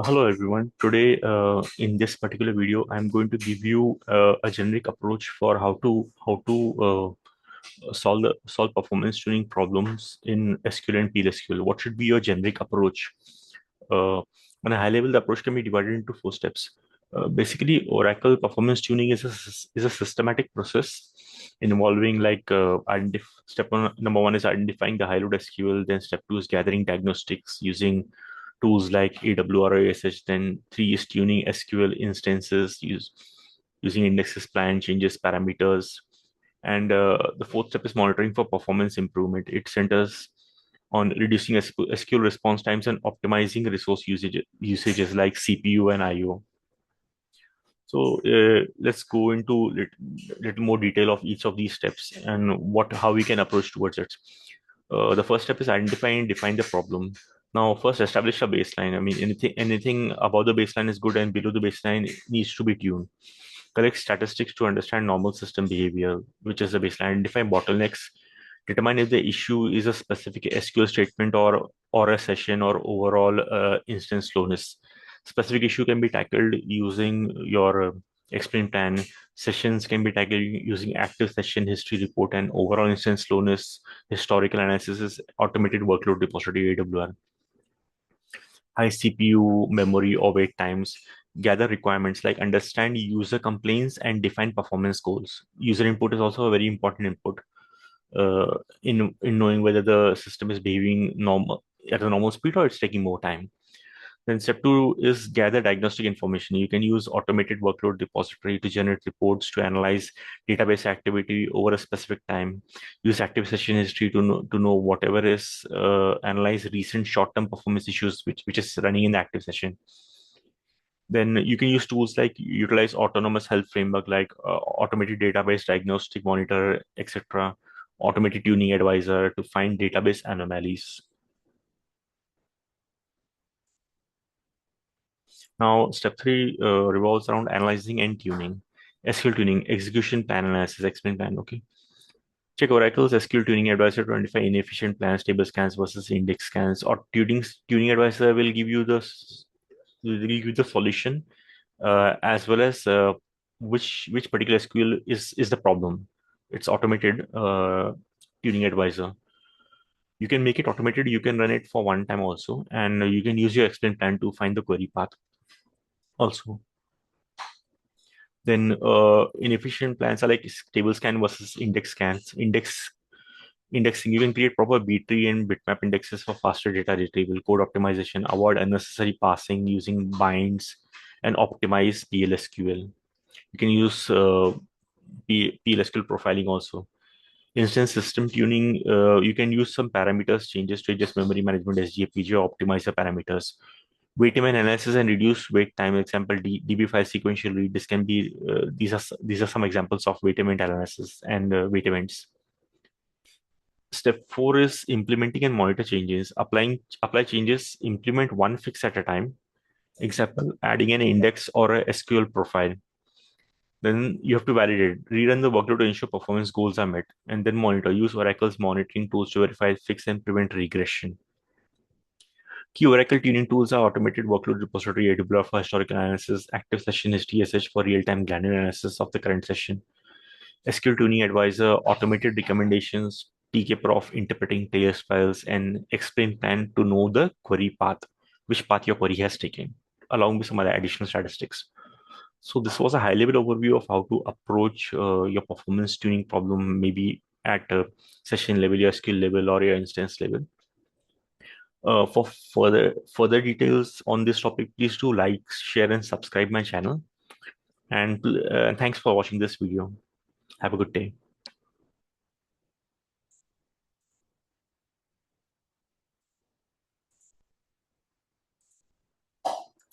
Hello everyone. Today, in this particular video, I'm going to give you a generic approach for how to solve performance tuning problems in SQL and PLSQL. What should be your generic approach? Uh, on a high level, the approach can be divided into four steps. Basically, Oracle performance tuning is a systematic process involving number one is identifying the high load SQL. Then step two is gathering diagnostics using tools like AWR or ASH. Then three is tuning SQL instances using indexes, plan changes, parameters. And the fourth step is monitoring for performance improvement. It centers on reducing SQL response times and optimizing resource usages like CPU and IO. So let's go into little more detail of each of these steps and how we can approach towards it. The first step is identify and define the problem. Now, first establish a baseline. I mean, anything above the baseline is good, and below the baseline needs to be tuned. Collect statistics to understand normal system behavior, which is the baseline. Identify bottlenecks. Determine if the issue is a specific SQL statement or a session or overall instance slowness. Specific issue can be tackled using your explain plan. Sessions can be tackled using active session history report and overall instance slowness, historical analysis, automated workload repository AWR. High CPU, memory, or wait times. Gather requirements like understand user complaints and define performance goals. User input is also a very important input in knowing whether the system is behaving normal at a normal speed or it's taking more time. Then step two is gather diagnostic information. You can use automated workload repository to generate reports to analyze database activity over a specific time. Use active session history to know whatever is analyze recent short-term performance issues which is running in the active session. Then you can use tools like utilize autonomous health framework like automated database diagnostic monitor, etc. Automated tuning advisor to find database anomalies. Now, step three revolves around analyzing and tuning. SQL tuning, execution plan analysis, explain plan. Okay. Check Oracle's SQL tuning advisor to identify inefficient plans, table scans versus index scans, or tuning advisor will give you the solution as well as which particular SQL is the problem. It's automated tuning advisor. You can make it automated. You can run it for one time also, and you can use your explain plan to find the query path also. Then inefficient plans are like table scan versus index scans. Indexing, you can create proper B-tree and bitmap indexes for faster data retrieval, code optimization, avoid unnecessary parsing using binds, and optimize PLSQL. You can use PLSQL profiling also. Instance system tuning, you can use some parameters changes to adjust memory management, SGA, PGA, optimize the parameters. Wait time analysis and reduce wait time. Example, DB file sequential read. This can be these are some examples of wait event analysis and wait events. Step four is implementing and monitor changes. Apply changes. Implement one fix at a time. Example, adding an index or a SQL profile. Then you have to validate, rerun the workload to ensure performance goals are met, and then monitor. Use Oracle's monitoring tools to verify, fix, and prevent regression. Key Oracle tuning tools are automated workload repository, AWR for historical analysis, active session is TSH for real-time granular analysis of the current session, SQL tuning advisor, automated recommendations, TKProf interpreting tails files, and explain plan to know the query path, which path your query has taken, along with some other additional statistics. So this was a high-level overview of how to approach your performance tuning problem, maybe at session level, your skill level, or your instance level. For further details on this topic, please do like, share, and subscribe my channel. And thanks for watching this video. Have a good day.